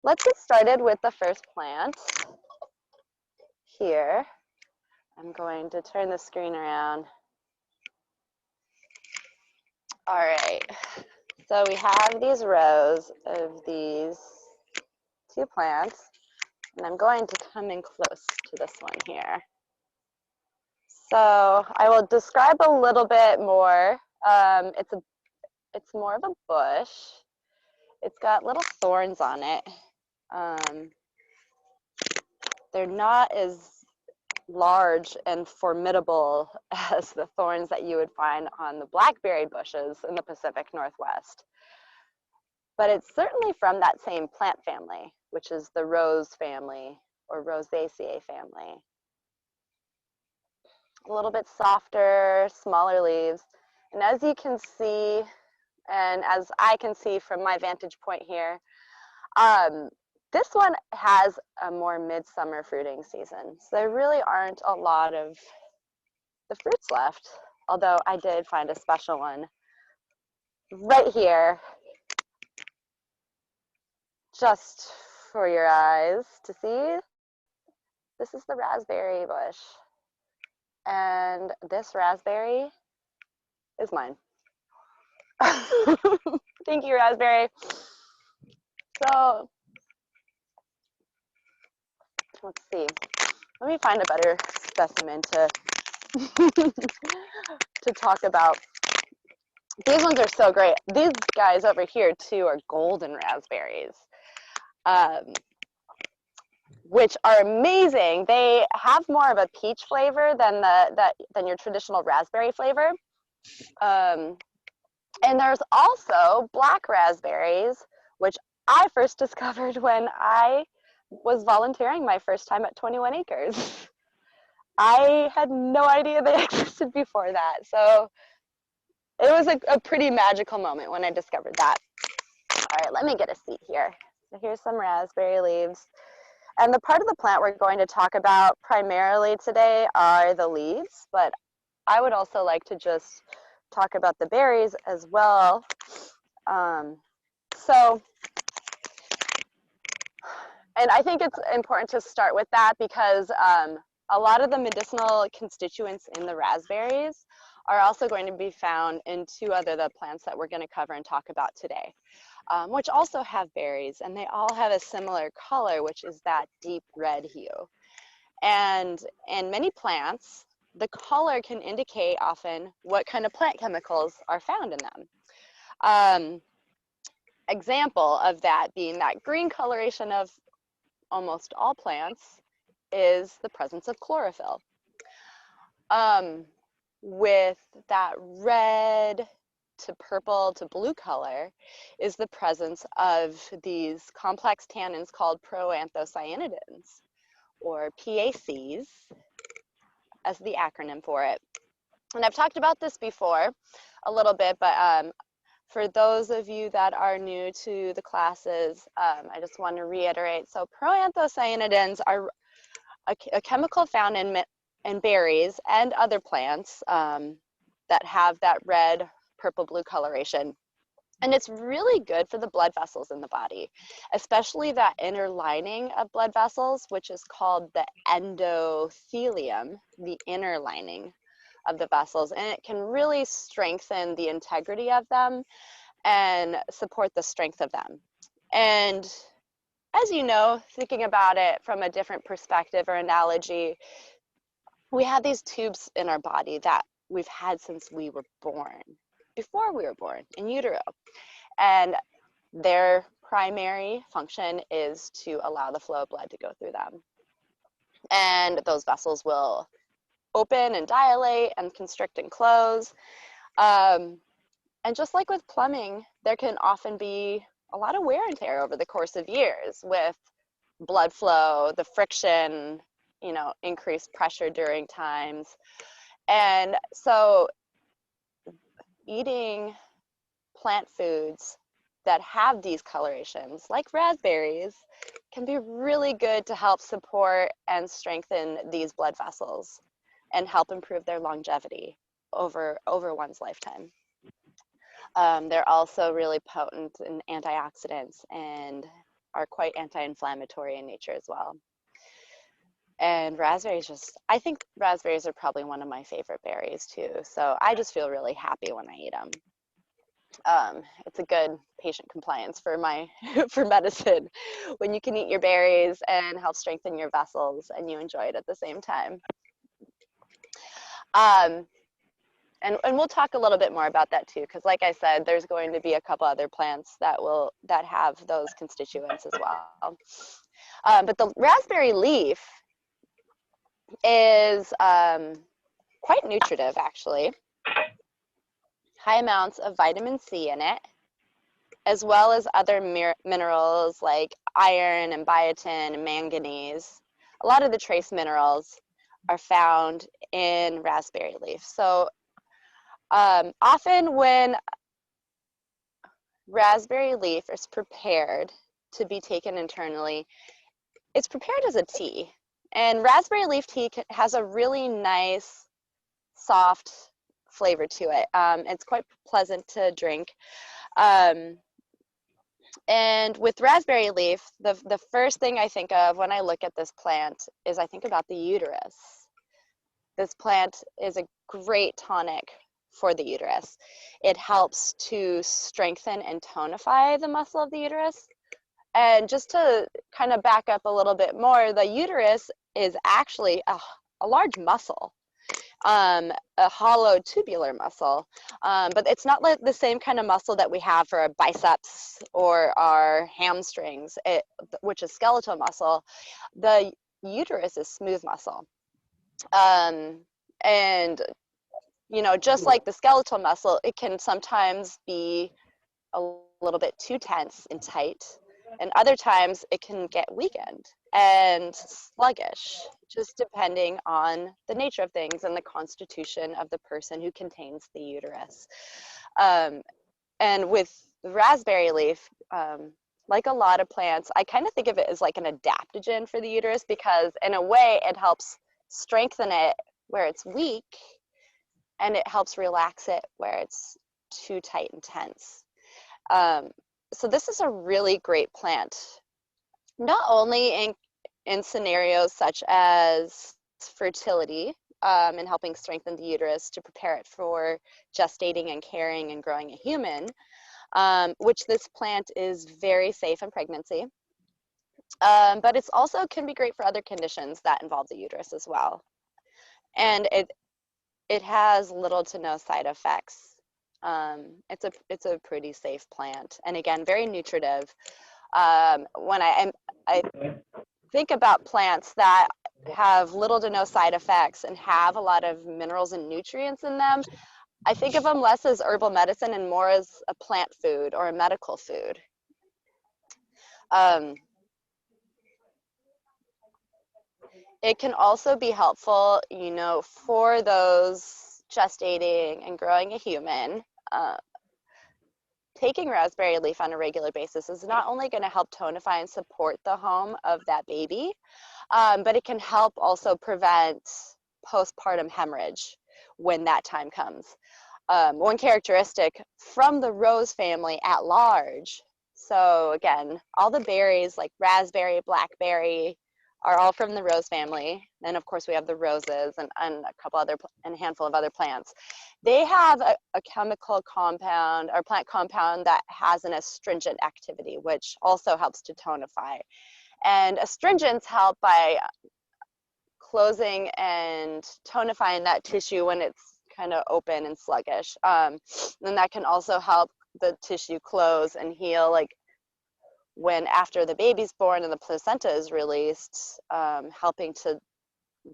let's get started with the first plant here. I'm going to turn the screen around. All right, so we have these rows of these two plants, and I'm going to come in close to this one here. So I will describe a little bit more. It's more of a bush. It's got little thorns on it. They're not as large and formidable as the thorns that you would find on the blackberry bushes in the Pacific Northwest. But it's certainly from that same plant family, which is the rose family or Rosaceae family. A little bit softer, smaller leaves. And as you can see, and as I can see from my vantage point here, this one has a more midsummer fruiting season. So there really aren't a lot of the fruits left, although I did find a special one right here, just for your eyes to see. This is the raspberry bush. And this raspberry is mine. Thank you, raspberry. So, let's see. Let me find a better specimen to to talk about. These ones are so great. These guys over here too are golden raspberries, which are amazing. They have more of a peach flavor than your traditional raspberry flavor. And there's also black raspberries, which I first discovered when I was volunteering my first time at 21 Acres. I had no idea they existed before that. So it was a pretty magical moment when I discovered that. All right, let me get a seat here. So here's some raspberry leaves. And the part of the plant we're going to talk about primarily today are the leaves, but I would also like to just talk about the berries as well. And I think it's important to start with that because a lot of the medicinal constituents in the raspberries are also going to be found in two other the plants that we're going to cover and talk about today, which also have berries, and they all have a similar color, which is that deep red hue. And in many plants, the color can indicate often what kind of plant chemicals are found in them. Example of that being that green coloration of almost all plants is the presence of chlorophyll. With that red to purple to blue color is the presence of these complex tannins called Proanthocyanidins, or PACs as the acronym for it. And I've talked about this before a little bit, but for those of you that are new to the classes, I just want to reiterate. So Proanthocyanidins are a chemical found in berries and other plants that have that red, purple, blue coloration. And it's really good for the blood vessels in the body, especially that inner lining of blood vessels, which is called the endothelium, the inner lining of the vessels. And it can really strengthen the integrity of them and support the strength of them. And as you know, thinking about it from a different perspective or analogy, we have these tubes in our body that we've had since we were born, before we were born, in utero. And their primary function is to allow the flow of blood to go through them. And those vessels will open and dilate and constrict and close. And just like with plumbing, there can often be a lot of wear and tear over the course of years with blood flow, the friction, increased pressure during times. And so eating plant foods that have these colorations, like raspberries, can be really good to help support and strengthen these blood vessels and help improve their longevity over one's lifetime. They're also really potent in antioxidants and are quite anti-inflammatory in nature as well. And raspberries I think raspberries are probably one of my favorite berries too. So I just feel really happy when I eat them. It's a good patient compliance for for medicine when you can eat your berries and help strengthen your vessels and you enjoy it at the same time. And we'll talk a little bit more about that too, because like I said, there's going to be a couple other plants that have those constituents as well. But the raspberry leaf is quite nutritive, actually. High amounts of vitamin C in it, as well as other minerals like iron and biotin and manganese. A lot of the trace minerals are found in raspberry leaf. So often when raspberry leaf is prepared to be taken internally, it's prepared as a tea. And raspberry leaf tea has a really nice, soft flavor to it. It's quite pleasant to drink. And with raspberry leaf, the first thing I think of when I look at this plant is I think about the uterus. This plant is a great tonic for the uterus. It helps to strengthen and tonify the muscle of the uterus. And just to kind of back up a little bit more, the uterus is actually a large muscle, a hollow tubular muscle, but it's not like the same kind of muscle that we have for our biceps or our hamstrings, which is skeletal muscle. The uterus is smooth muscle. And you know, just like the skeletal muscle, it can sometimes be a little bit too tense and tight, and other times it can get weakened and sluggish, just depending on the nature of things and the constitution of the person who contains the uterus. And with raspberry leaf, like a lot of plants, I kind of think of it as like an adaptogen for the uterus, because in a way it helps strengthen it where it's weak, and it helps relax it where it's too tight and tense. So this is a really great plant, not only in scenarios such as fertility, and helping strengthen the uterus to prepare it for gestating and carrying and growing a human, which this plant is very safe in pregnancy. But it's also can be great for other conditions that involve the uterus as well. And it has little to no side effects. It's a pretty safe plant, and again, very nutritive. When I think about plants that have little to no side effects and have a lot of minerals and nutrients in them, I think of them less as herbal medicine and more as a plant food or a medical food. It can also be helpful, you know, for those gestating and growing a human. Taking raspberry leaf on a regular basis is not only going to help tonify and support the home of that baby, but it can help also prevent postpartum hemorrhage when that time comes. One characteristic from the rose family at large, so again, all the berries like raspberry, blackberry, are all from the rose family. And of course we have the roses and a handful of other plants. They have a chemical compound or plant compound that has an astringent activity, which also helps to tonify. And astringents help by closing and tonifying that tissue when it's kind of open and sluggish. And that can also help the tissue close and heal, like when after the baby's born and the placenta is released, helping to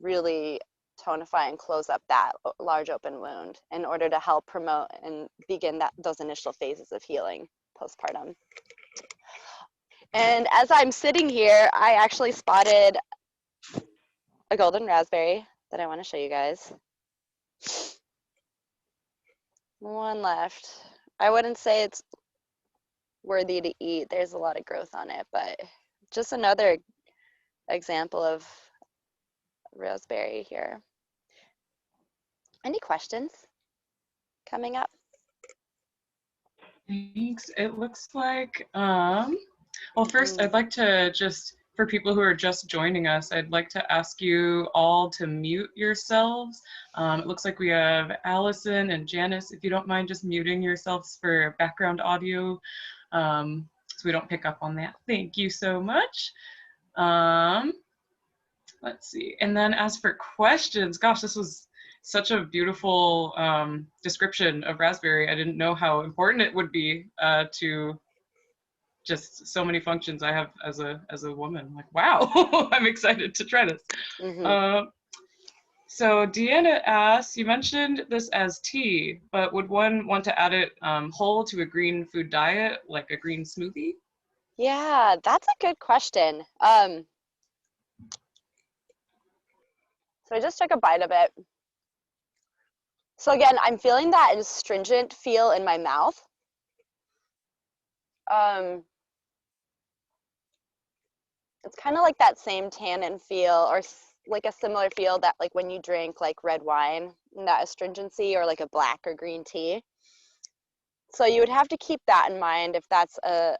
really tonify and close up that large open wound in order to help promote and begin those initial phases of healing postpartum. And as I'm sitting here, I actually spotted a golden raspberry that I want to show you guys. One left. I wouldn't say it's worthy to eat. There's a lot of growth on it, but just another example of raspberry here. Any questions coming up? Thanks. It looks like Well, first, I'd like to just, for people who are just joining us, I'd like to ask you all to mute yourselves. It looks like we have Allison and Janice. If you don't mind just muting yourselves for background audio, so we don't pick up on that. Thank you so much. Let's see. And then as for questions, gosh, this was such a beautiful description of raspberry. I didn't know how important it would be to just so many functions I have as a woman. Like, wow, I'm excited to try this. So Deanna asks, you mentioned this as tea, but would one want to add it whole to a green food diet, like a green smoothie? Yeah, that's a good question. So I just took a bite of it. So again, I'm feeling that astringent feel in my mouth. It's kind of like that same tannin feel, or like a similar feel that like when you drink like red wine, and that astringency, or like a black or green tea. So you would have to keep that in mind if that's a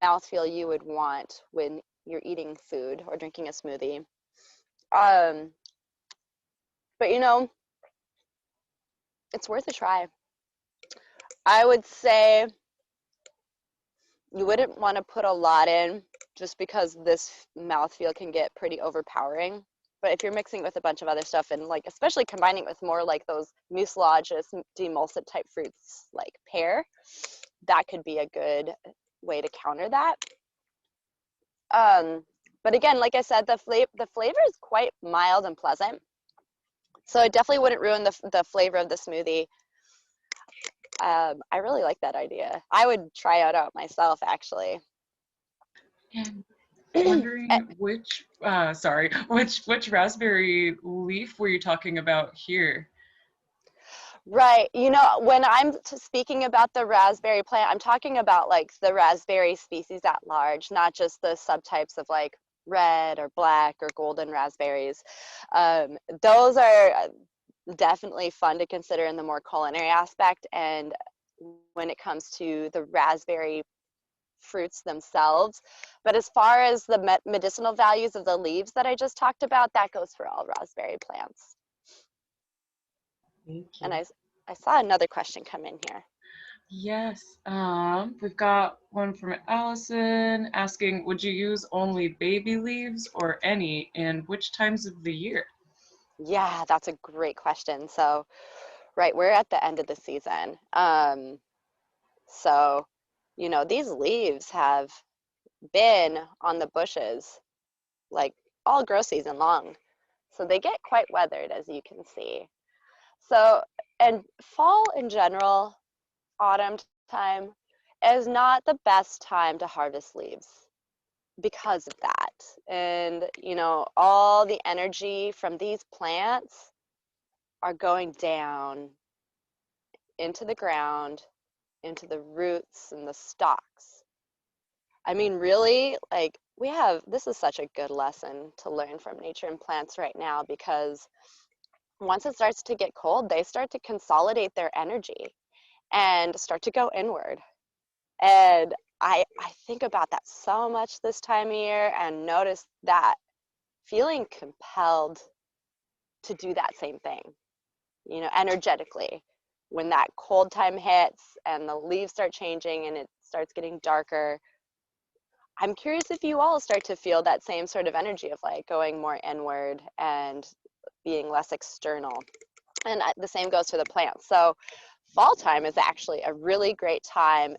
mouthfeel you would want when you're eating food or drinking a smoothie. But you know, it's worth a try. I would say you wouldn't want to put a lot in just because this mouthfeel can get pretty overpowering. But if you're mixing with a bunch of other stuff and like especially combining it with more like those mucilaginous demulcent type fruits like pear, that could be a good way to counter that. But again, like I said, the flavor is quite mild and pleasant. So it definitely wouldn't ruin the flavor of the smoothie. I really like that idea. I would try it out myself, actually. And wondering which, sorry, which raspberry leaf were you talking about here? Right. You know, when I'm speaking about the raspberry plant, I'm talking about like the raspberry species at large, not just the subtypes of like red or black or golden raspberries. Those are definitely fun to consider in the more culinary aspect. And when it comes to the raspberry fruits themselves. But as far as the medicinal values of the leaves that I just talked about, that goes for all raspberry plants. Thank And you. I saw another question come in here. Yes, we've got one from Allison asking, would you use only baby leaves or any, and which times of the year? Yeah, that's a great question. So, right, we're at the end of the season. So, you know, these leaves have been on the bushes like all grow season long. So they get quite weathered, as you can see. So, and fall in general, autumn time, is not the best time to harvest leaves because of that. And, you know, all the energy from these plants are going down into the ground, into the roots and the stalks. I mean, really, like, this is such a good lesson to learn from nature and plants right now, because once it starts to get cold, they start to consolidate their energy and start to go inward. And I think about that so much this time of year and notice that feeling compelled to do that same thing, you know, energetically. When that cold time hits and the leaves start changing and it starts getting darker, I'm curious if you all start to feel that same sort of energy of like going more inward and being less external. And the same goes for the plants. So fall time is actually a really great time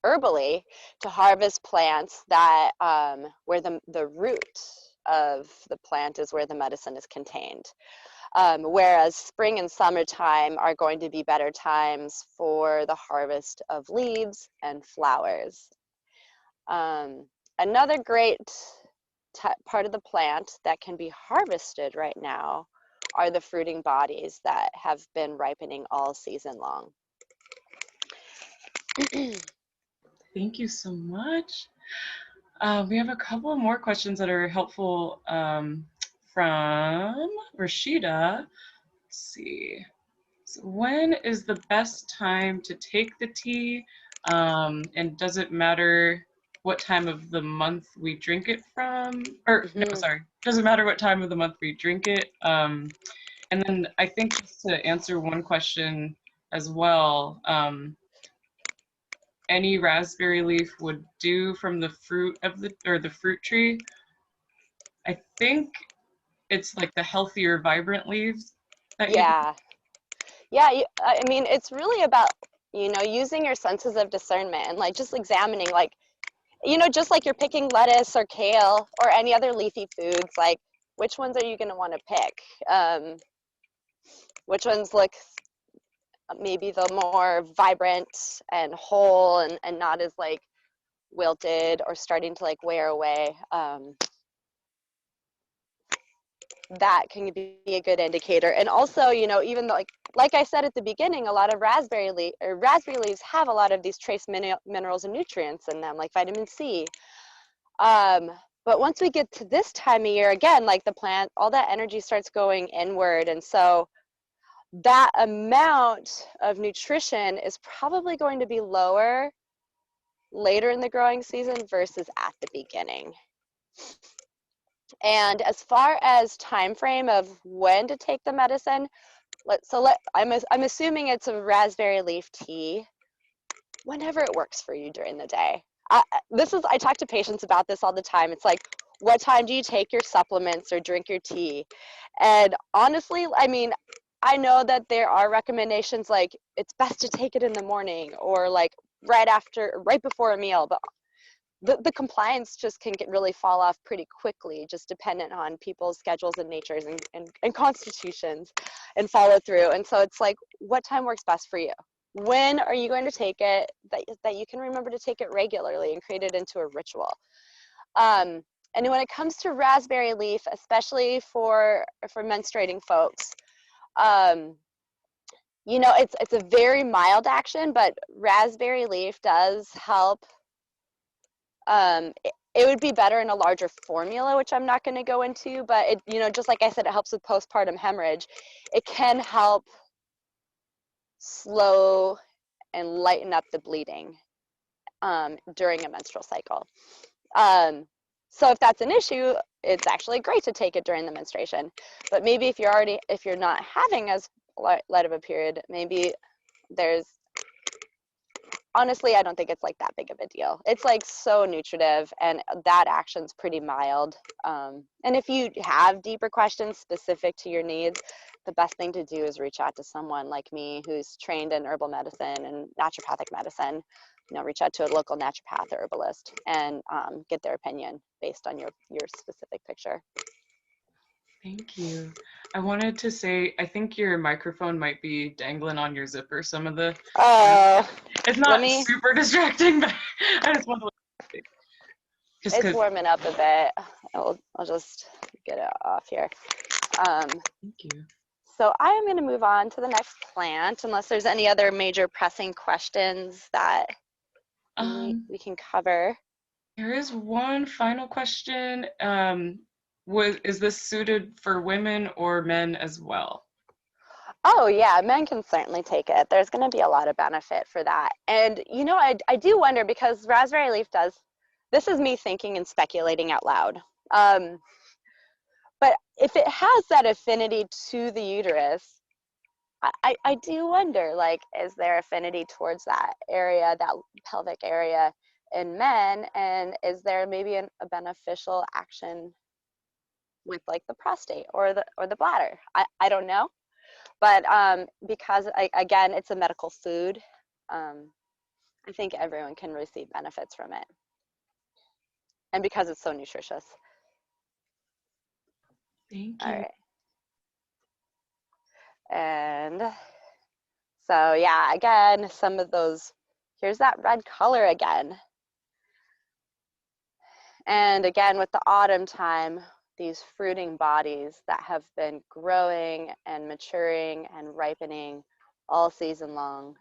herbally to harvest plants that where the root of the plant is where the medicine is contained. Whereas spring and summertime are going to be better times for the harvest of leaves and flowers. Another great part of the plant that can be harvested right now are the fruiting bodies that have been ripening all season long. Thank you so much. We have a couple more questions that are helpful from Rashida. Let's see. So when is the best time to take the tea? And does it matter what time of the month we drink it from, or no, Mhm. sorry, doesn't matter what time of the month we drink it. And then I think just to answer one question as well, any raspberry leaf would do from the fruit of the fruit tree. I think it's like the healthier, vibrant leaves that you do. Yeah. Yeah, I mean, it's really about, using your senses of discernment and like just examining, like, just like you're picking lettuce or kale or any other leafy foods, like which ones are you going to want to pick? Which ones look maybe the more vibrant and whole and not as like wilted or starting to like wear away. That can be a good indicator. And also, even though, like I said at the beginning, a lot of raspberry leaves have a lot of these trace minerals and nutrients in them, like vitamin C. Um, but once we get to this time of year, again, like the plant, all that energy starts going inward. And so that amount of nutrition is probably going to be lower later in the growing season versus at the beginning. And as far as time frame of when to take the medicine, I'm assuming it's a raspberry leaf tea whenever it works for you during the day. I talk to patients about this all the time. It's like, what time do you take your supplements or drink your tea? And honestly, I mean, I know that there are recommendations like it's best to take it in the morning or like right before a meal, but the compliance just can really fall off pretty quickly, just dependent on people's schedules and natures and constitutions and follow through. And so it's like, what time works best for you? When are you going to take it that you can remember to take it regularly and create it into a ritual? And when it comes to raspberry leaf, especially for menstruating folks, it's a very mild action, but raspberry leaf does help. It would be better in a larger formula, which I'm not going to go into, but just like I said, it helps with postpartum hemorrhage. It can help slow and lighten up the bleeding during a menstrual cycle. So if that's an issue, it's actually great to take it during the menstruation. But maybe if you're not having as light of a period, maybe there's honestly, I don't think it's like that big of a deal. It's like so nutritive and that action's pretty mild. And if you have deeper questions specific to your needs, the best thing to do is reach out to someone like me who's trained in herbal medicine and naturopathic medicine. Reach out to a local naturopath or herbalist and get their opinion based on your specific picture. Thank you. I wanted to say, I think your microphone might be dangling on your zipper. Some of the, it's Let not me, super distracting, but I just want to just it's because. warming up a bit. I'll just get it off here. Thank you. So I am going to move on to the next plant, unless there's any other major pressing questions that we can cover. There is one final question. Is this suited for women or men as well? Oh yeah, men can certainly take it. There's going to be a lot of benefit for that. And I do wonder because raspberry leaf this is me thinking and speculating out loud. But if it has that affinity to the uterus, I do wonder, like, is there affinity towards that area, that pelvic area in men? And is there maybe a beneficial action with like the prostate or the bladder? I don't know. But because, again, it's a medical food, I think everyone can receive benefits from it. And because it's so nutritious. Thank All you. right. And so, yeah, again, some of those, here's that red color again. And again, with the autumn time, these fruiting bodies that have been growing and maturing and ripening all season long,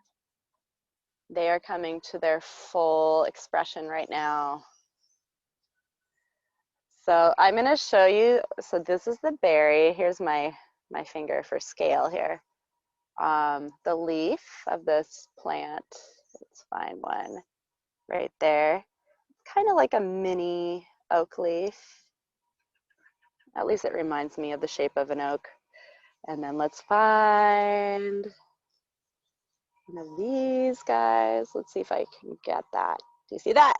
they are coming to their full expression right now. So I'm going to show you, so this is the berry. Here's my finger for scale here. The leaf of this plant, let's find one right there. kind of like a mini oak leaf. At least it reminds me of the shape of an oak. And then let's find one of these guys. Let's see if I can get that. Do you see that?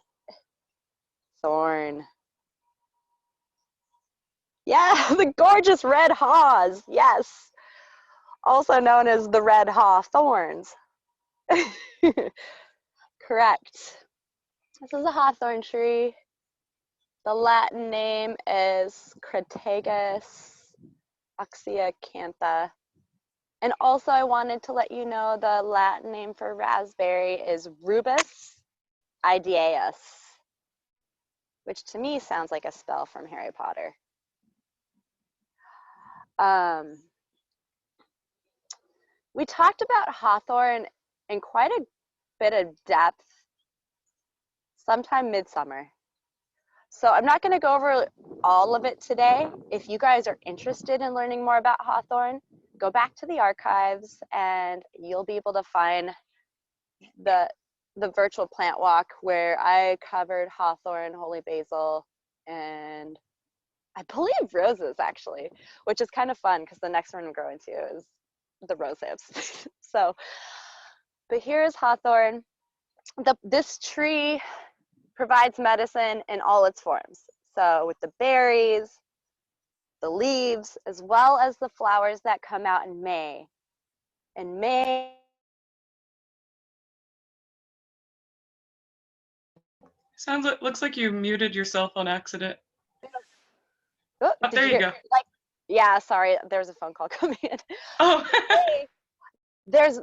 Thorn. Yeah, the gorgeous red haws. Yes. Also known as the red hawthorns. Correct. This is a hawthorn tree. The Latin name is Crataegus oxyacantha. And also I wanted to let you know the Latin name for raspberry is Rubus idaeus, which to me sounds like a spell from Harry Potter. We talked about hawthorn in quite a bit of depth sometime midsummer. So I'm not going to go over all of it today. If you guys are interested in learning more about hawthorn, go back to the archives and you'll be able to find the virtual plant walk where I covered hawthorn, holy basil, and I believe roses actually, which is kind of fun because the next one I'm growing to is the rosehips. So, but here's hawthorn. This tree provides medicine in all its forms. So with the berries, the leaves, as well as the flowers that come out in May. In May, Looks like you muted yourself on accident. oh, Oh, did there you you hear? go. Like, yeah, sorry, there's a phone call coming in. Oh. These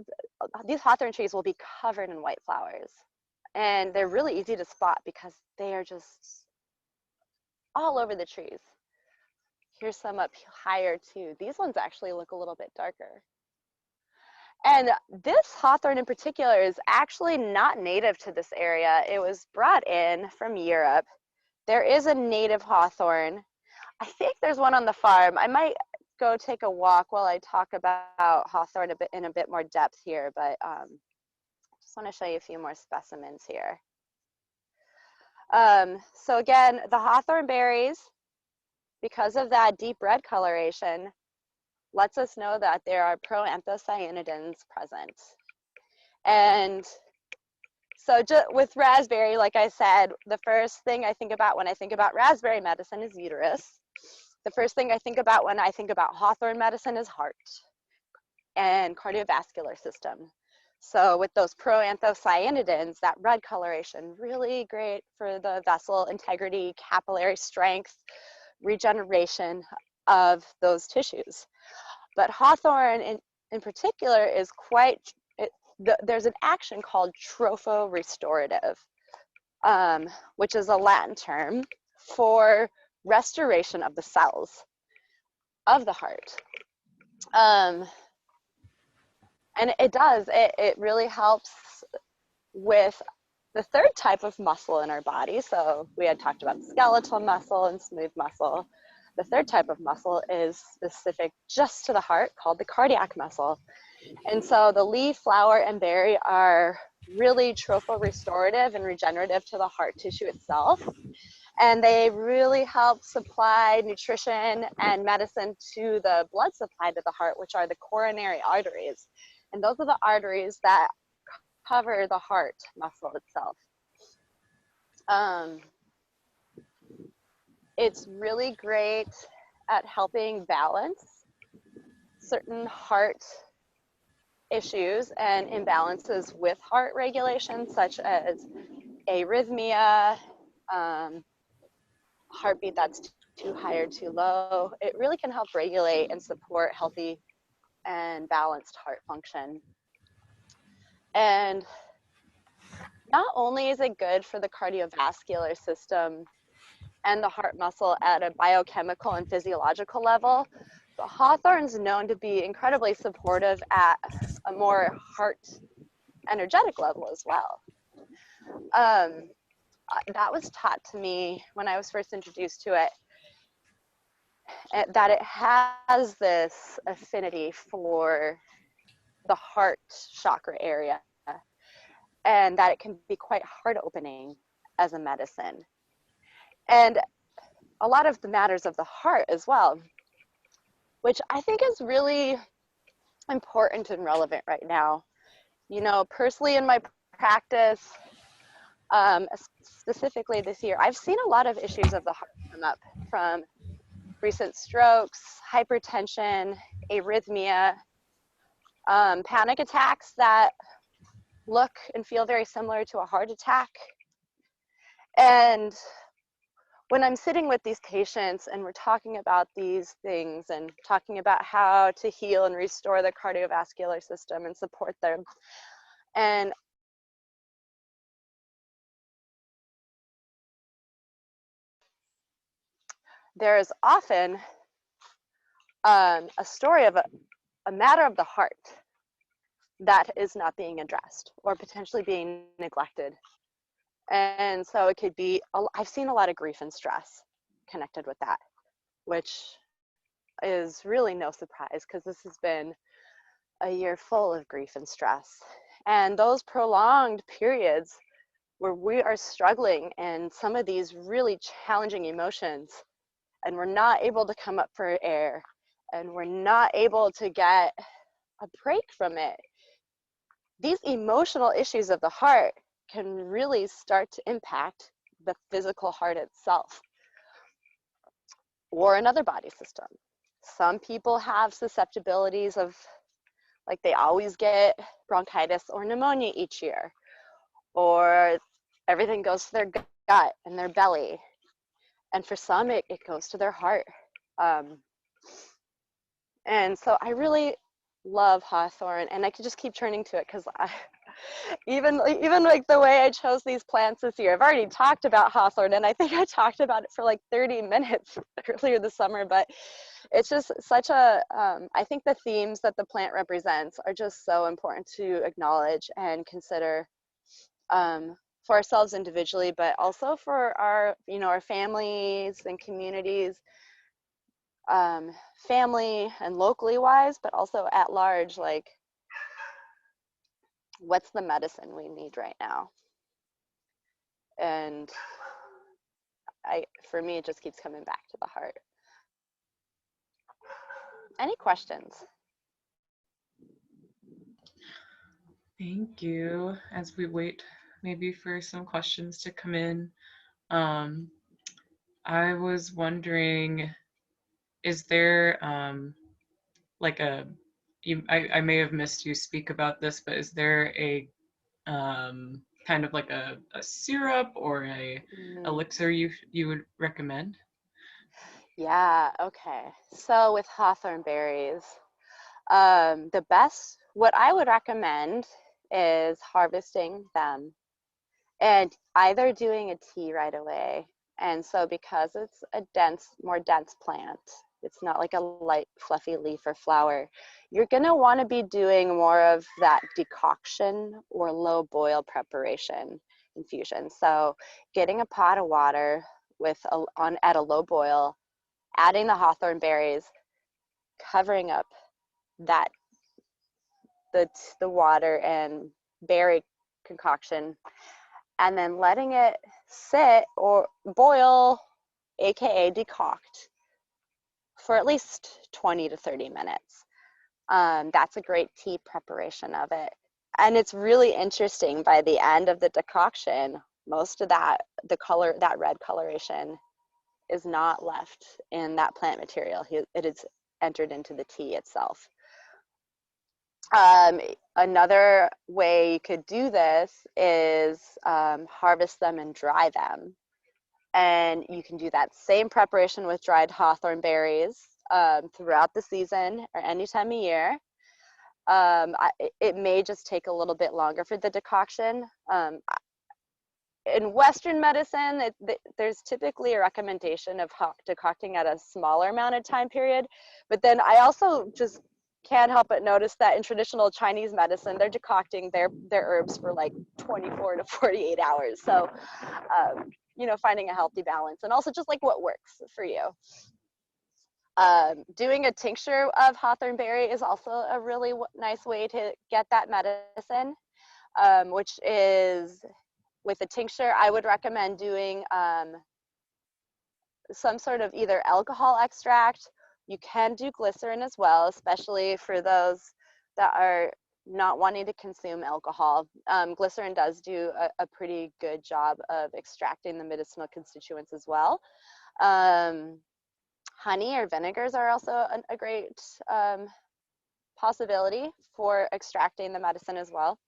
hawthorn trees will be covered in white flowers, and they're really easy to spot because they are just all over the trees. Here's some up higher too. These ones actually look a little bit darker. And this hawthorn in particular is actually not native to this area. It was brought in from Europe. There is a native hawthorn. I think there's one on the farm. I might go take a walk while I talk about hawthorn in a bit more depth here, but just want to show you a few more specimens here. So again, the hawthorn berries, because of that deep red coloration, lets us know that there are proanthocyanidins present. And so just with raspberry, like I said, the first thing I think about when I think about raspberry medicine is uterus. The first thing I think about when I think about hawthorn medicine is heart and cardiovascular system. So with those proanthocyanidins, that red coloration, really great for the vessel integrity, capillary strength, regeneration of those tissues. But hawthorn in particular is there's an action called tropho-restorative, which is a Latin term for restoration of the cells of the heart. And it really helps with the third type of muscle in our body. So we had talked about skeletal muscle and smooth muscle. The third type of muscle is specific just to the heart, called the cardiac muscle. And so the leaf, flower, and berry are really tropho-restorative and regenerative to the heart tissue itself. And they really help supply nutrition and medicine to the blood supply to the heart, which are the coronary arteries. And those are the arteries that cover the heart muscle itself. It's really great at helping balance certain heart issues and imbalances with heart regulation, such as arrhythmia, heartbeat that's too high or too low. It really can help regulate and support healthy and balanced heart function. And not only is it good for the cardiovascular system and the heart muscle at a biochemical and physiological level, but hawthorn's known to be incredibly supportive at a more heart energetic level as well. That was taught to me when I was first introduced to it, that it has this affinity for the heart chakra area, and that it can be quite heart opening as a medicine. And a lot of the matters of the heart as well, which I think is really important and relevant right now. You know, personally in my practice, specifically this year, I've seen a lot of issues of the heart come up, from recent strokes, hypertension, arrhythmia, panic attacks that look and feel very similar to a heart attack. And when I'm sitting with these patients and we're talking about these things and talking about how to heal and restore the cardiovascular system and support them, and there is often a story of a matter of the heart that is not being addressed or potentially being neglected. And so it could be, I've seen a lot of grief and stress connected with that, which is really no surprise because this has been a year full of grief and stress. And those prolonged periods where we are struggling in some of these really challenging emotions, and we're not able to come up for air, and we're not able to get a break from it. These emotional issues of the heart can really start to impact the physical heart itself or another body system. Some people have susceptibilities of, like, they always get bronchitis or pneumonia each year, or everything goes to their gut and their belly. And for some, it goes to their heart. And so I really love Hawthorn, and I could just keep turning to it because even like the way I chose these plants this year, I've already talked about Hawthorn, and I think I talked about it for like 30 minutes earlier this summer, but it's just such a, I think the themes that the plant represents are just so important to acknowledge and consider, for ourselves individually, but also for our, you know, our families and communities, family and locally wise, but also at large, like, what's the medicine we need right now? And for me, it just keeps coming back to the heart. Any questions? Thank you. As we wait maybe for some questions to come in, I was wondering, is there like I may have missed you speak about this, but is there a kind of like a syrup or a elixir you would recommend? Yeah, okay. So with Hawthorne berries, what I would recommend is harvesting them and either doing a tea right away. And so because it's a more dense plant, it's not like a light fluffy leaf or flower, you're gonna wanna be doing more of that decoction or low boil preparation infusion. So getting a pot of water at a low boil, adding the Hawthorne berries, covering up that the water and berry concoction, and then letting it sit or boil, aka decoct, for at least 20 to 30 minutes. That's a great tea preparation of it. And it's really interesting, by the end of the decoction, most of that red coloration is not left in that plant material. It is entered into the tea itself. Another way you could do this is harvest them and dry them. And you can do that same preparation with dried Hawthorne berries throughout the season or any time of year. It may just take a little bit longer for the decoction. In Western medicine, there's typically a recommendation of decocting at a smaller amount of time period. But then I also just can't help but notice that in traditional Chinese medicine, they're decocting their herbs for like 24 to 48 hours. So, you know, finding a healthy balance, and also just like what works for you. Doing a tincture of Hawthorne berry is also a really nice way to get that medicine, which with a tincture, I would recommend doing some sort of either alcohol extract. You can do glycerin as well, especially for those that are not wanting to consume alcohol. Glycerin does do a pretty good job of extracting the medicinal constituents as well. Honey or vinegars are also a great possibility for extracting the medicine as well.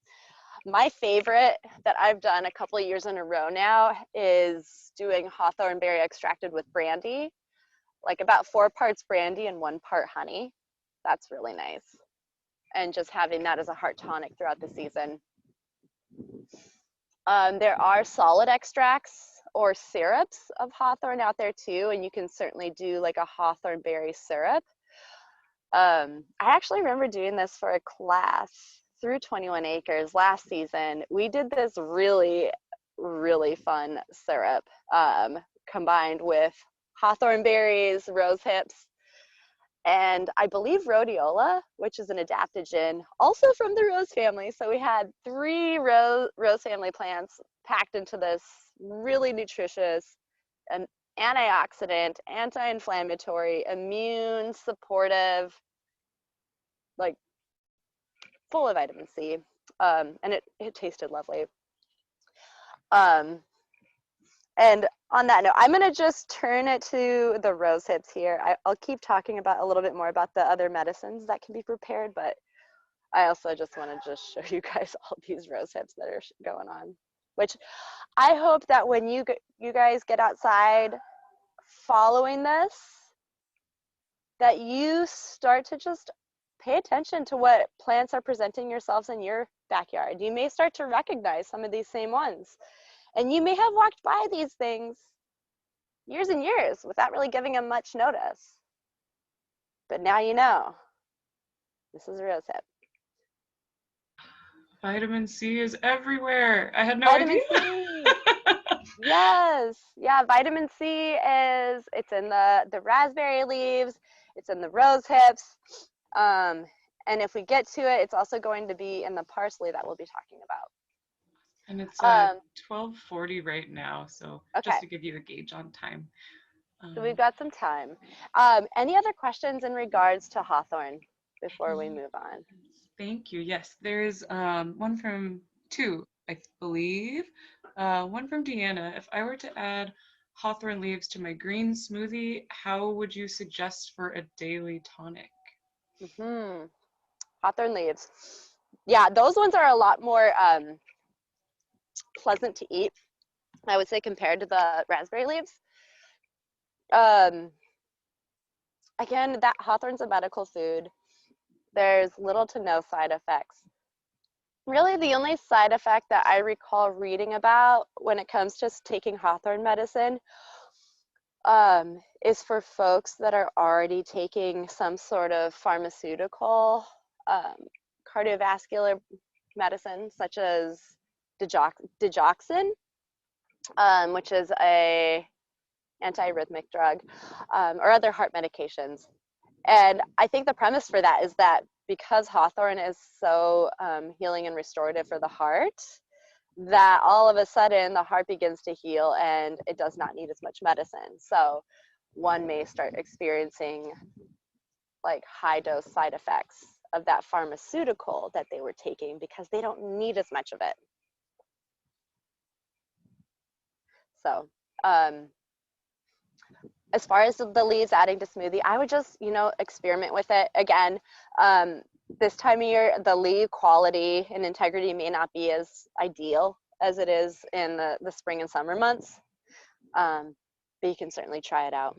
My favorite that I've done a couple of years in a row now is doing hawthorn berry extracted with brandy, like about 4 parts brandy and 1 part honey. That's really nice. And just having that as a heart tonic throughout the season. There are solid extracts or syrups of hawthorn out there too, and you can certainly do like a hawthorn berry syrup. I actually remember doing this for a class through 21 Acres last season. We did this really, really fun syrup combined with hawthorn berries, rosehips, and I believe rhodiola, which is an adaptogen, also from the rose family. So we had 3 rose family plants packed into this really nutritious and antioxidant, anti-inflammatory, immune supportive, like full of vitamin C, and it tasted lovely. And on that note, I'm going to just turn it to the rosehips here. I'll keep talking about a little bit more about the other medicines that can be prepared, but I also just want to just show you guys all these rosehips that are going on, which I hope that when you guys get outside following this, that you start to just pay attention to what plants are presenting yourselves in your backyard. You may start to recognize some of these same ones. And you may have walked by these things years and years without really giving them much notice. But now you know. This is a rosehip. Vitamin C is everywhere. I had no Vitamin idea. C. Yes. Yeah, vitamin C it's in the raspberry leaves, it's in the rosehips. And if we get to it, it's also going to be in the parsley that we'll be talking about. And it's 12:40 right now, so okay. Just to give you a gauge on time. So we've got some time. Any other questions in regards to hawthorn before we move on? Thank you. Yes, there's one from 2, I believe. One from Deanna. If I were to add hawthorn leaves to my green smoothie, how would you suggest for a daily tonic? Hawthorn leaves. Yeah, those ones are a lot more pleasant to eat, I would say, compared to the raspberry leaves. Again, that hawthorn's a medical food. There's little to no side effects. Really, the only side effect that I recall reading about when it comes to taking hawthorn medicine is for folks that are already taking some sort of pharmaceutical cardiovascular medicine, such as digoxin, which is a antiarrhythmic drug, or other heart medications. And I think the premise for that is that because hawthorn is so healing and restorative for the heart, that all of a sudden the heart begins to heal and it does not need as much medicine. So one may start experiencing like high dose side effects of that pharmaceutical that they were taking because they don't need as much of it. So as far as the leaves adding to smoothie, I would just, experiment with it. Again, this time of year, the leaf quality and integrity may not be as ideal as it is in the spring and summer months, but you can certainly try it out.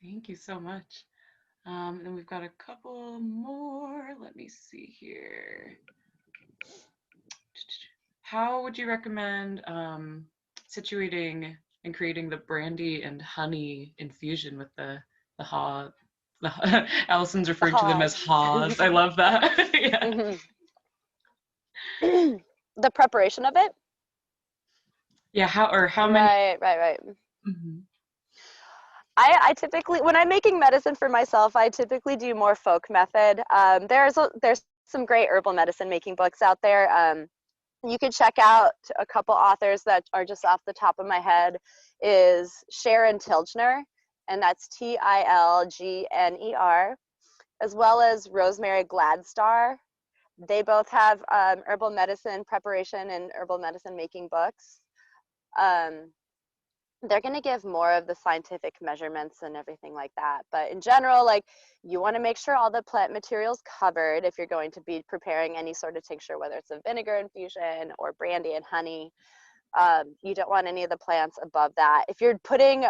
Thank you so much. And we've got a couple more. Let me see here. How would you recommend situating and creating the brandy and honey infusion with the haw? Allison's referring to them as haws. I love that. Yeah. The preparation of it? Yeah, how many? Right. Mm-hmm. I typically, when I'm making medicine for myself, I typically do more folk method. There's some great herbal medicine making books out there. You could check out a couple authors that are just off the top of my head is Sharon Tilgner, and that's Tilgner, as well as Rosemary Gladstar. They both have herbal medicine preparation and herbal medicine making books. They're going to give more of the scientific measurements and everything like that. But in general, like, you want to make sure all the plant material's covered if you're going to be preparing any sort of tincture, whether it's a vinegar infusion or brandy and honey. You don't want any of the plants above that. If you're putting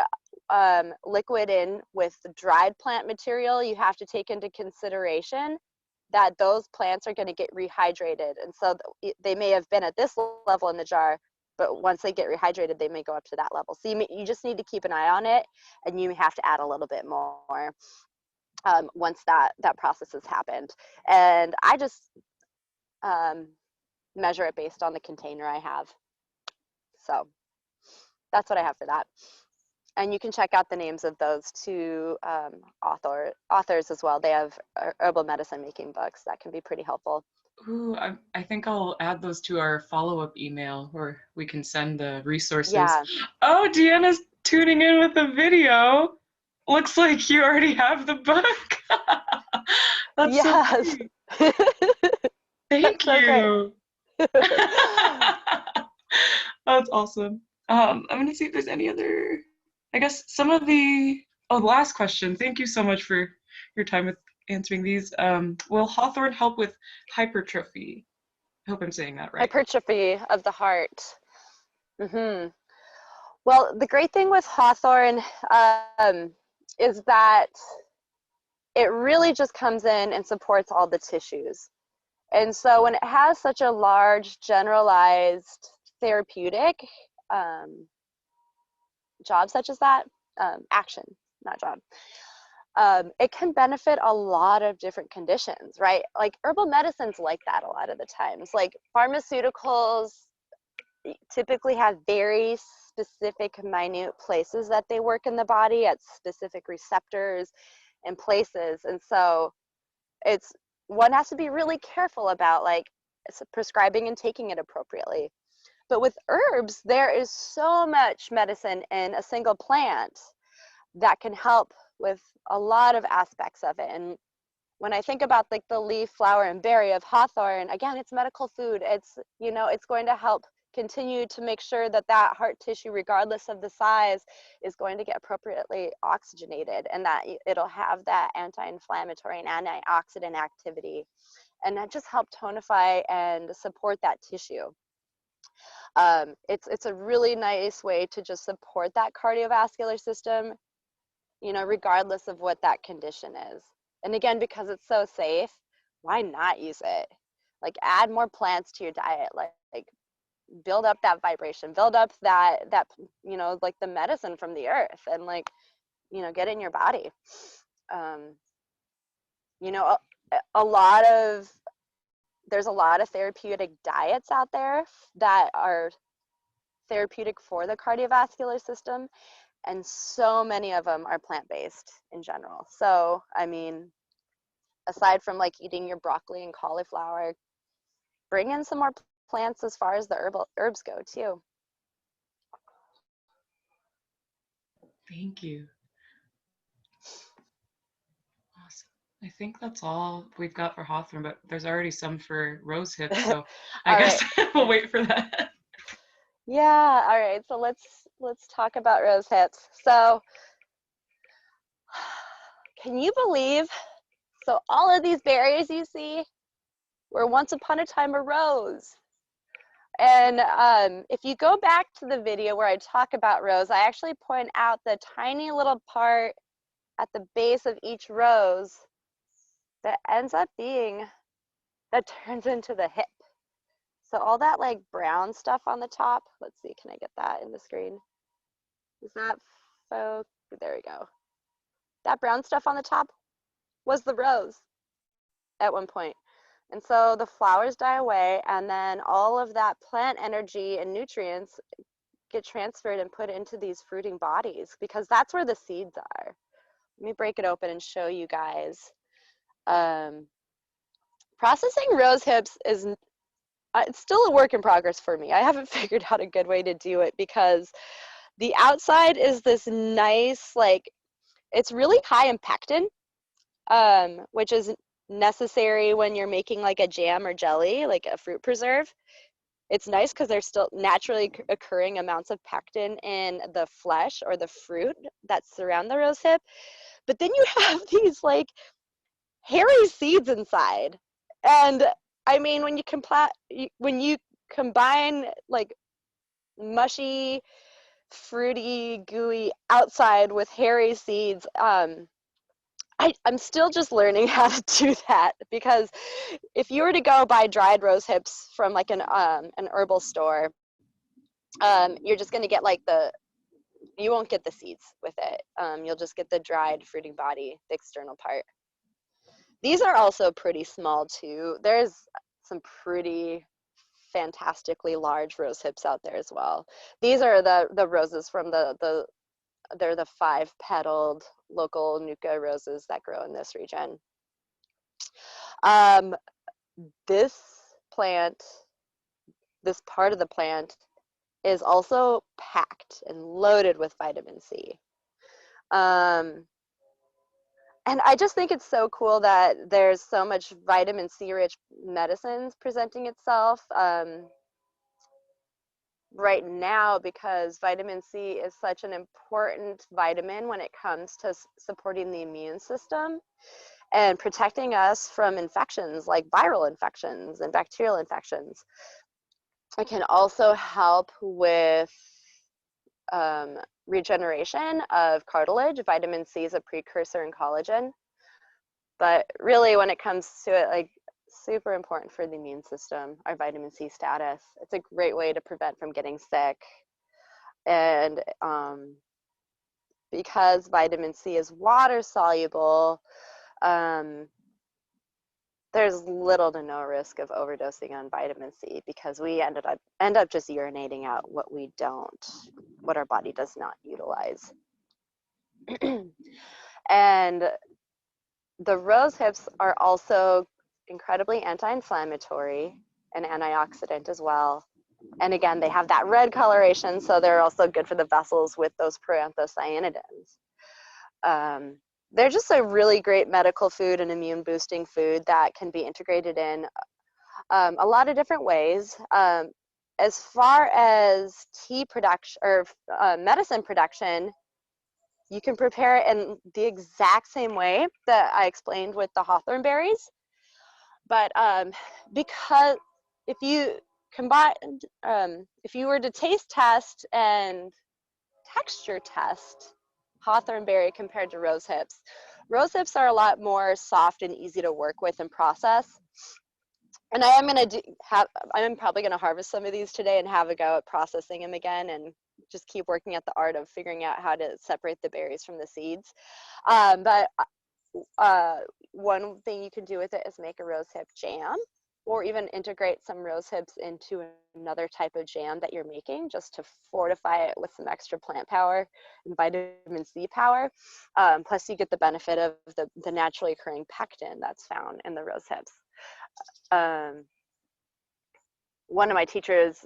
liquid in with dried plant material, you have to take into consideration that those plants are going to get rehydrated. And so they may have been at this level in the jar, but once they get rehydrated, they may go up to that level. So you just need to keep an eye on it, and you have to add a little bit more once that process has happened. And I just measure it based on the container I have. So that's what I have for that. And you can check out the names of those two authors as well. They have herbal medicine making books that can be pretty helpful. Ooh, I think I'll add those to our follow-up email where we can send the resources. Yeah. Oh, Deanna's tuning in with the video. Looks like you already have the book. That's yes. so great. Thank you. That's awesome. I'm going to see if there's any other, I guess some of the, last question. Thank you so much for your time with answering these. Will Hawthorn help with hypertrophy? I hope I'm saying that right. Hypertrophy of the heart. Mm-hmm. Well, the great thing with Hawthorn is that it really just comes in and supports all the tissues. And so when it has such a large generalized therapeutic job such as that, action, not job, it can benefit a lot of different conditions, right? Like herbal medicine's like that a lot of the times. Like pharmaceuticals typically have very specific minute places that they work in the body at specific receptors and places. And so one has to be really careful about like prescribing and taking it appropriately. But with herbs, there is so much medicine in a single plant that can help with a lot of aspects of it. And when I think about like the leaf, flower, and berry of Hawthorn, again, it's medical food. It's, it's going to help continue to make sure that heart tissue, regardless of the size, is going to get appropriately oxygenated, and that it'll have that anti-inflammatory and antioxidant activity, and that just help tonify and support that tissue. It's a really nice way to just support that cardiovascular system, regardless of what that condition is. And again, because it's so safe, why not use it? Like add more plants to your diet, like build up that vibration, build up that like the medicine from the earth, and like get it in your body. There's a lot of therapeutic diets out there that are therapeutic for the cardiovascular system, and so many of them are plant-based in general. So I mean, aside from like eating your broccoli and cauliflower, bring in some more plants as far as the herbs go too. Thank you. Awesome. I think that's all we've got for Hawthorn, but there's already some for Rosehips, so I guess we'll wait for that. Yeah, all right, so let's talk about Rosehips. So can you believe, so all of these berries you see were once upon a time a rose. And if you go back to the video where I talk about rose, I actually point out the tiny little part at the base of each rose that ends up that turns into the hip. So all that like brown stuff on the top, let's see, can I get that in the screen? Is that, there we go. That brown stuff on the top was the rose at one point. And so the flowers die away, and then all of that plant energy and nutrients get transferred and put into these fruiting bodies, because that's where the seeds are. Let me break it open and show you guys. Processing rose hips is it's still a work in progress for me. I haven't figured out a good way to do it because the outside is this nice, like, it's really high in pectin, which is necessary when you're making like a jam or jelly, like a fruit preserve. It's nice because there's still naturally occurring amounts of pectin in the flesh or the fruit that surround the rosehip. But then you have these like hairy seeds inside. And I mean, when you combine like mushy, fruity, gooey outside with hairy seeds, I'm still just learning how to do that, because if you were to go buy dried rose hips from like an herbal store, you're just going to get like you won't get the seeds with it. You'll just get the dried fruiting body, the external part. These are also pretty small too. There's some pretty fantastically large rose hips out there as well. These are the roses from they're the 5-petaled local Nuka roses that grow in this region. This plant, this part of the plant, is also packed and loaded with vitamin C. And I just think it's so cool that there's so much vitamin C rich medicines presenting itself right now, because vitamin C is such an important vitamin when it comes to supporting the immune system and protecting us from infections like viral infections and bacterial infections. It can also help with regeneration of cartilage. Vitamin C is a precursor in collagen. But really, when it comes to it, like, super important for the immune system, our vitamin C status. It's a great way to prevent from getting sick. And because vitamin C is water soluble, there's little to no risk of overdosing on vitamin C, because we end up just urinating out what our body does not utilize. And the rose hips are also incredibly anti-inflammatory and antioxidant as well. And again, they have that red coloration, so they're also good for the vessels with those proanthocyanidins. They're just a really great medical food and immune boosting food that can be integrated in a lot of different ways. As far as tea production or medicine production, you can prepare it in the exact same way that I explained with the Hawthorne berries. But because if you combine, if you were to taste test and texture test Hawthorne berry compared to rose hips are a lot more soft and easy to work with and process. And I'm probably going to harvest some of these today and have a go at processing them again, and just keep working at the art of figuring out how to separate the berries from the seeds. But one thing you can do with it is make a rosehip jam, or even integrate some rose hips into another type of jam that you're making, just to fortify it with some extra plant power and vitamin C power. Plus you get the benefit of the naturally occurring pectin that's found in the rose hips. One of my teachers,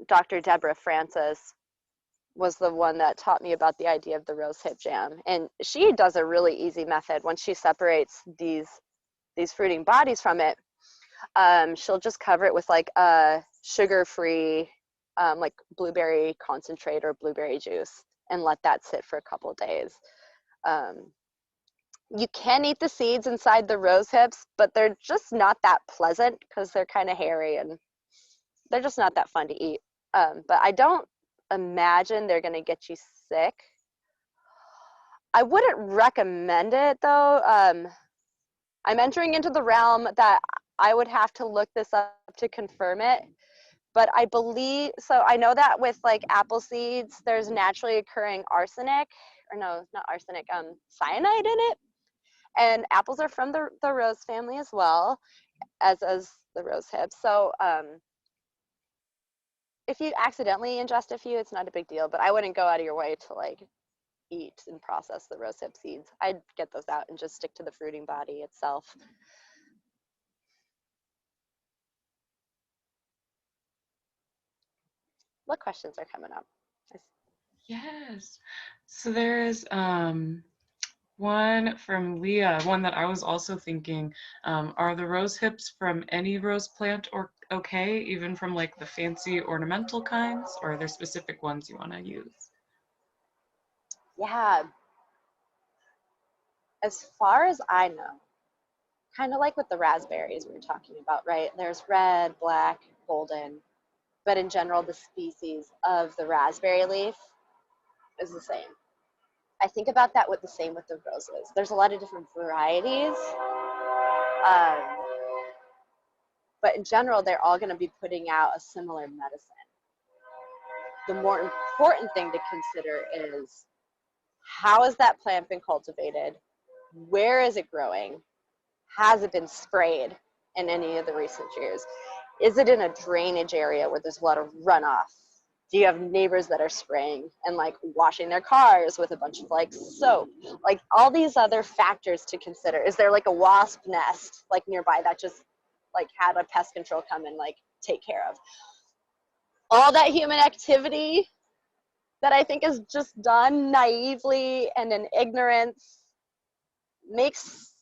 Dr. Deborah Francis, was the one that taught me about the idea of the rosehip jam. And she does a really easy method. Once she separates these fruiting bodies from it, she'll just cover it with like a sugar-free like blueberry concentrate or blueberry juice, and let that sit for a couple of days. You can eat the seeds inside the rose hips, but they're just not that pleasant because they're kind of hairy and they're just not that fun to eat. But I don't imagine they're going to get you sick. I wouldn't recommend it though. I'm entering into the realm that I would have to look this up to confirm it. But I believe, so I know that with like apple seeds, there's naturally occurring arsenic, or no, not arsenic, cyanide in it. And apples are from the rose family as well, as the rose hips. So if you accidentally ingest a few, it's not a big deal, but I wouldn't go out of your way to like eat and process the rosehip seeds. I'd get those out and just stick to the fruiting body itself. What questions are coming up? Yes. So there's one from Leah, one that I was also thinking, are the rose hips from any rose plant or okay, even from like the fancy ornamental kinds, or are there specific ones you want to use? Yeah, as far as I know, kind of like with the raspberries we were talking about, right? There's red, black, golden, but in general, the species of the raspberry leaf is the same. I think about that with the same with the roses. There's a lot of different varieties, um, but in general, they're all going to be putting out a similar medicine. The more important thing to consider is how has that plant been cultivated? Where is it growing? Has it been sprayed in any of the recent years? Is it in a drainage area where there's a lot of runoff? Do you have neighbors that are spraying and like washing their cars with a bunch of like soap? Like all these other factors to consider. Is there like a wasp nest like nearby that just like had a pest control come and like take care of? All that human activity that I think is just done naively and in ignorance makes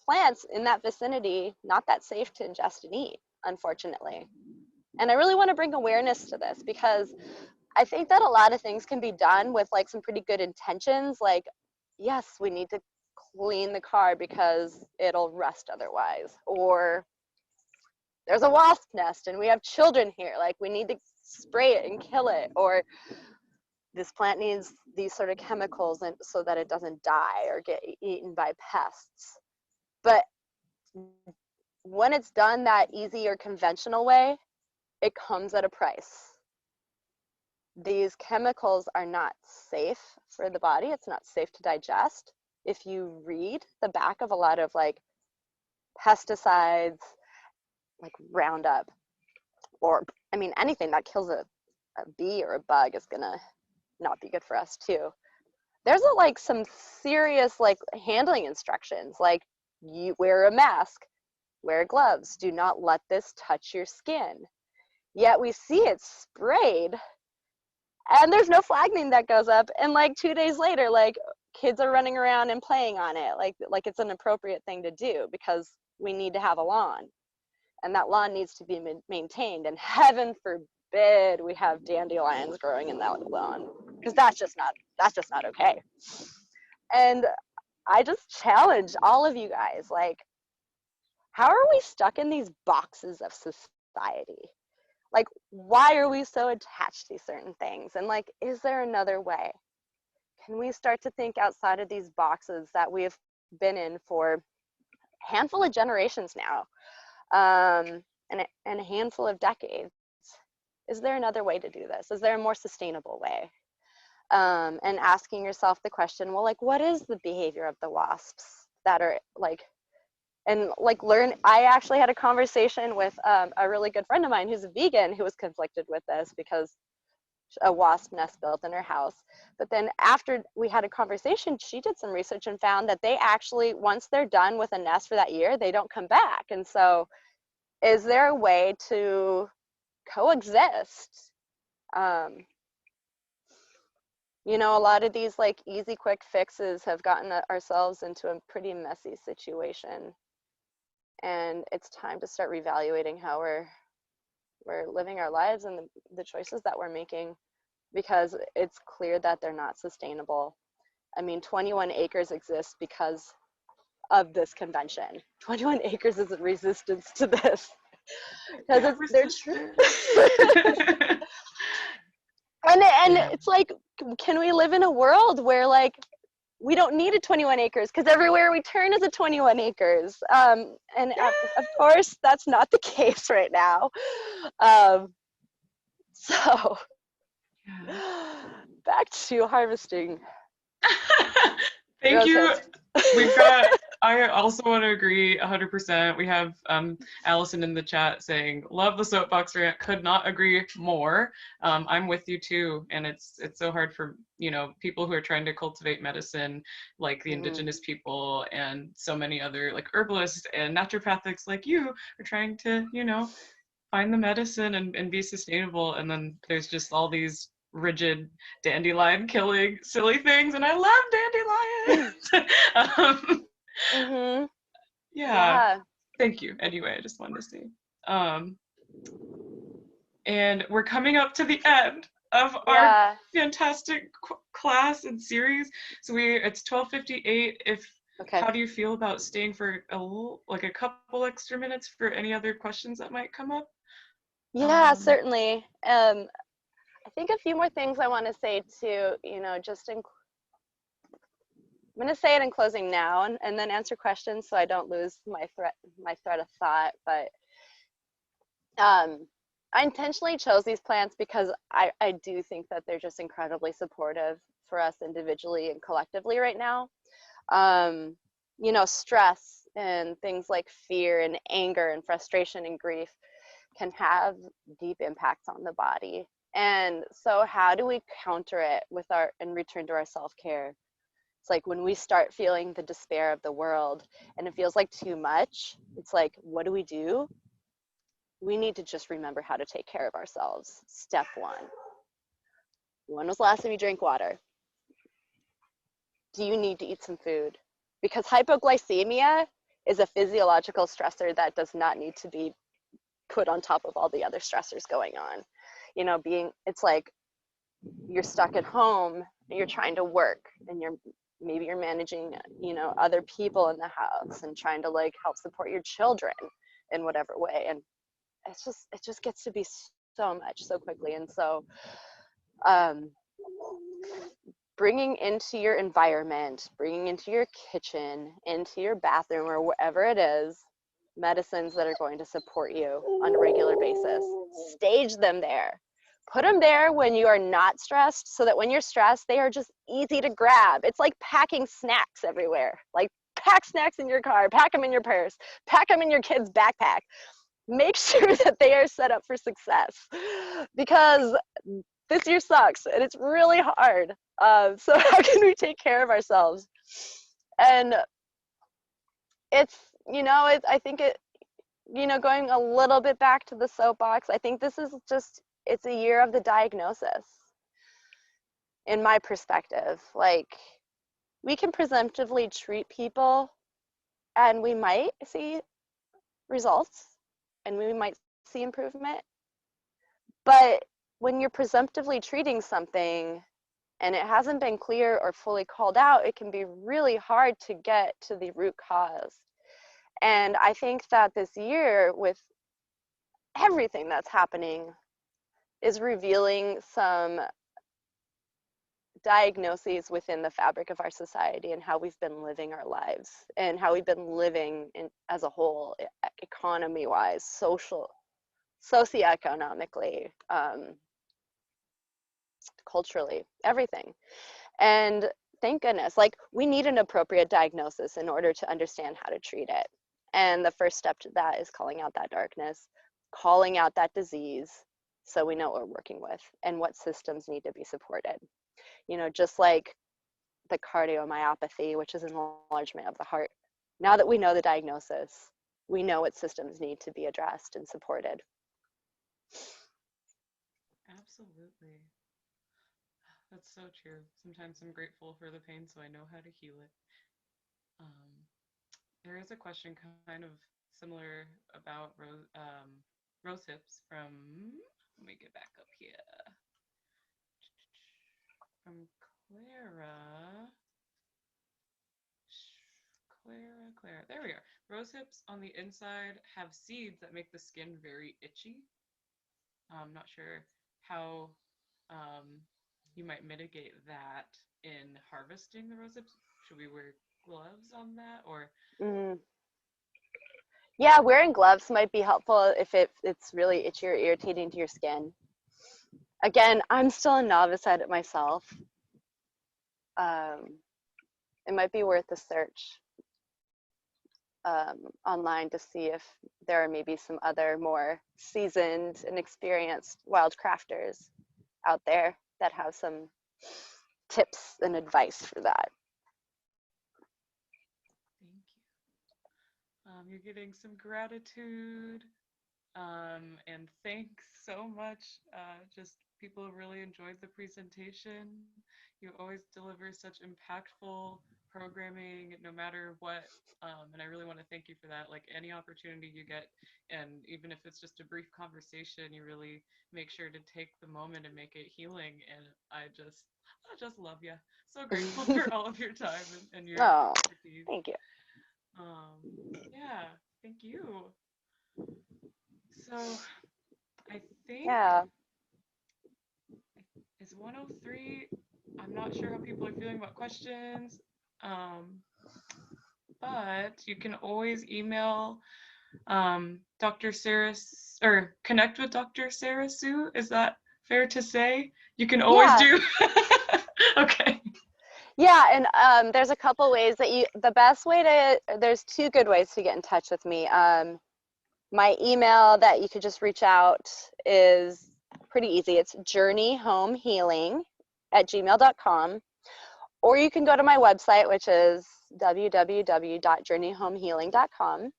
plants in that vicinity not that safe to ingest and eat, unfortunately. And I really want to bring awareness to this because I think that a lot of things can be done with like some pretty good intentions. Like, yes, we need to clean the car because it'll rust otherwise. Or there's a wasp nest and we have children here. Like, we need to spray it and kill it. Or this plant needs these sort of chemicals and so that it doesn't die or get eaten by pests. But when it's done that easy or conventional way, it comes at a price. These chemicals are not safe for the body. It's not safe to digest. If you read the back of a lot of like pesticides, like Roundup, or I mean, anything that kills a bee or a bug is gonna not be good for us too. There's like some serious like handling instructions, like you wear a mask, wear gloves, do not let this touch your skin. Yet we see it sprayed and there's no flagging that goes up, and like 2 days later like kids are running around and playing on it like it's an appropriate thing to do because we need to have a lawn and that lawn needs to be maintained, and heaven forbid we have dandelions growing in that lawn because that's just not okay. And I just challenge all of you guys, like, how are we stuck in these boxes of society? Like, why are we so attached to certain things? And like, is there another way? Can we start to think outside of these boxes that we've been in for a handful of generations now, and a handful of decades? Is there another way to do this? Is there a more sustainable way? And asking yourself the question, well, like, what is the behavior of the wasps that are like, and like learn. I actually had a conversation with a really good friend of mine who's a vegan who was conflicted with this because a wasp nest built in her house. But then after we had a conversation, she did some research and found that they actually, once they're done with a nest for that year, they don't come back. And so is there a way to coexist? You know, a lot of these like easy quick fixes have gotten ourselves into a pretty messy situation. And it's time to start reevaluating how we're living our lives and the choices that we're making, because it's clear that they're not sustainable. I mean, 21 acres exists because of this convention. 21 acres is a resistance to this because they're true. and it's like, can we live in a world where like we don't need a 21 acres because everywhere we turn is a 21 acres. And of course, that's not the case right now. So back to harvesting. Thank you. We've got, I also want to agree 100%. We have Allison in the chat saying, love the soapbox rant, could not agree more. I'm with you too. And it's so hard for, you know, people who are trying to cultivate medicine, like the indigenous people and so many other like herbalists and naturopathics like you are trying to, you know, find the medicine and be sustainable. And then there's just all these rigid dandelion killing silly things, and I love dandelions. Mm-hmm. Yeah, Yeah. thank you. Anyway, I just wanted to say. Um, and we're coming up to the end of our Yeah. fantastic class and series. So it's 12:58. Okay. How do you feel about staying for like a couple extra minutes for any other questions that might come up? Yeah, certainly. I think a few more things I want to say too, just I'm going to say it in closing now and then answer questions so I don't lose my thread of thought. But I intentionally chose these plants because I do think that they're just incredibly supportive for us individually and collectively right now. Stress and things like fear and anger and frustration and grief can have deep impacts on the body. And so how do we counter it and return to our self-care? It's like when we start feeling the despair of the world and it feels like too much, it's like, what do? We need to just remember how to take care of ourselves. Step one. When was the last time you drank water? Do you need to eat some food? Because hypoglycemia is a physiological stressor that does not need to be put on top of all the other stressors going on. It's like you're stuck at home and you're trying to work and maybe you're managing, other people in the house and trying to like help support your children in whatever way. And it just gets to be so much so quickly. And so bringing into your environment, bringing into your kitchen, into your bathroom, or wherever it is, medicines that are going to support you on a regular basis. Stage them there. Put them there when you are not stressed so that when you're stressed, they are just easy to grab. It's like packing snacks everywhere. Like pack snacks in your car, pack them in your purse, pack them in your kid's backpack. Make sure that they are set up for success because this year sucks and it's really hard. So how can we take care of ourselves? And I think going a little bit back to the soapbox, I think it's a year of the diagnosis in my perspective. Like we can presumptively treat people and we might see results and we might see improvement. But when you're presumptively treating something and it hasn't been clear or fully called out, it can be really hard to get to the root cause. And I think that this year, with everything that's happening, is revealing some diagnoses within the fabric of our society and how we've been living our lives and how we've been living as a whole, economy-wise, socioeconomically, culturally, everything. And thank goodness, like we need an appropriate diagnosis in order to understand how to treat it. And the first step to that is calling out that darkness, calling out that disease so we know what we're working with and what systems need to be supported. Just like the cardiomyopathy, which is an enlargement of the heart. Now that we know the diagnosis, we know what systems need to be addressed and supported. Absolutely. That's so true. Sometimes I'm grateful for the pain so I know how to heal it. There is a question kind of similar about Rosehips from, let me get back up here, from Clara. Clara. There we are. Rosehips on the inside have seeds that make the skin very itchy. I'm not sure how you might mitigate that in harvesting the rosehips. Should we wear gloves on that or? Yeah, wearing gloves might be helpful if it's really itchy or irritating to your skin. Again, I'm still a novice at it myself. It might be worth a search online to see if there are maybe some other more seasoned and experienced wild crafters out there that have some tips and advice for that. Thank you. You're getting some gratitude. And thanks so much. Just people really enjoyed the presentation. You always deliver such impactful programming no matter what. And I really want to thank you for that. Like any opportunity you get, and even if it's just a brief conversation, you really make sure to take the moment and make it healing. And I just love you. So grateful for all of your time and your Oh, expertise. thank you. Yeah, thank you. So I think Yeah. it's 1:03. I'm not sure how people are feeling about questions, but you can always email Dr. Sarah or connect with Dr. Sarah Sue. Is that fair to say? You can always Yeah. do. Okay. Yeah, and there's a couple ways that there's two good ways to get in touch with me. My email that you could just reach out is pretty easy. It's journeyhomehealing@gmail.com. Or you can go to my website, which is www.journeyhomehealing.com,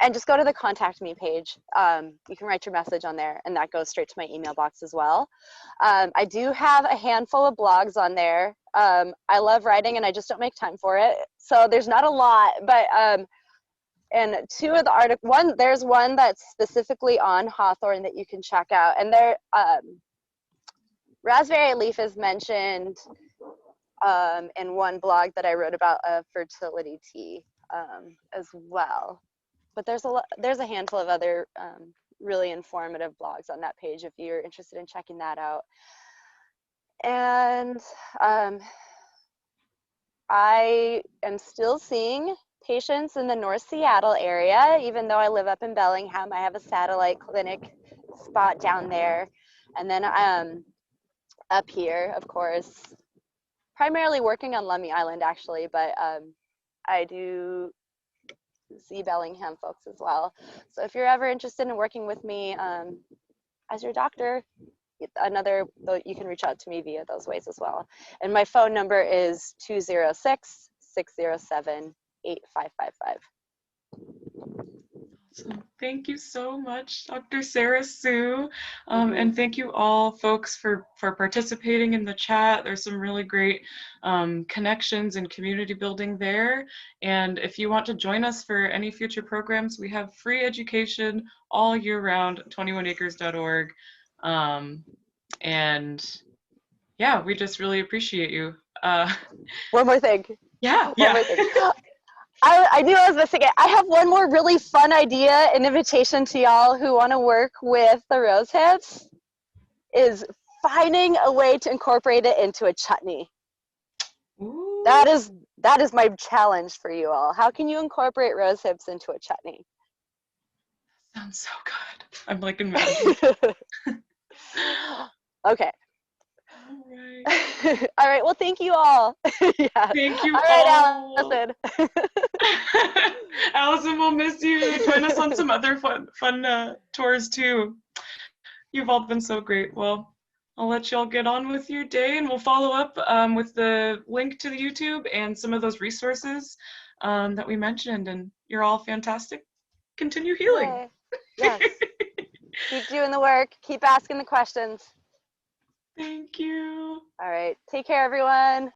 and just go to the contact me page. You can write your message on there, and that goes straight to my email box as well. I do have a handful of blogs on there. I love writing, and I just don't make time for it. So there's not a lot, but and two of the there's one that's specifically on Hawthorn that you can check out, and there raspberry leaf is mentioned in one blog that I wrote about a fertility tea as well. But there's a handful of other really informative blogs on that page if you're interested in checking that out. And I am still seeing patients in the North Seattle area, even though I live up in Bellingham. I have a satellite clinic spot down there. And then up here, of course, primarily working on Lummi Island actually, but I do see Bellingham folks as well. So if you're ever interested in working with me as your doctor, you can reach out to me via those ways as well. And my phone number is 206-607-8555. Awesome. Thank you so much, Dr. Sarah Sue. Mm-hmm. And thank you all, folks, for participating in the chat. There's some really great connections and community building there. And if you want to join us for any future programs, we have free education all year round, 21acres.org. And yeah, we just really appreciate you. One more thing. Yeah. One more thing. I knew I was missing it. I have one more really fun idea, an invitation to y'all who want to work with the Rosehips, is finding a way to incorporate it into a chutney. Ooh. That is my challenge for you all. How can you incorporate Rosehips into a chutney? Sounds so good. I'm like imagining. Okay. All right. All right. Well, thank you all. Yeah. Thank you all. Right, all. Allison. Allison, we'll miss you. Join us on some other fun tours too. You've all been so great. Well, I'll let y'all get on with your day, and we'll follow up with the link to the YouTube and some of those resources that we mentioned. And you're all fantastic. Continue healing. Yay. Yes. Keep doing the work. Keep asking the questions. Thank you. All right. Take care, everyone.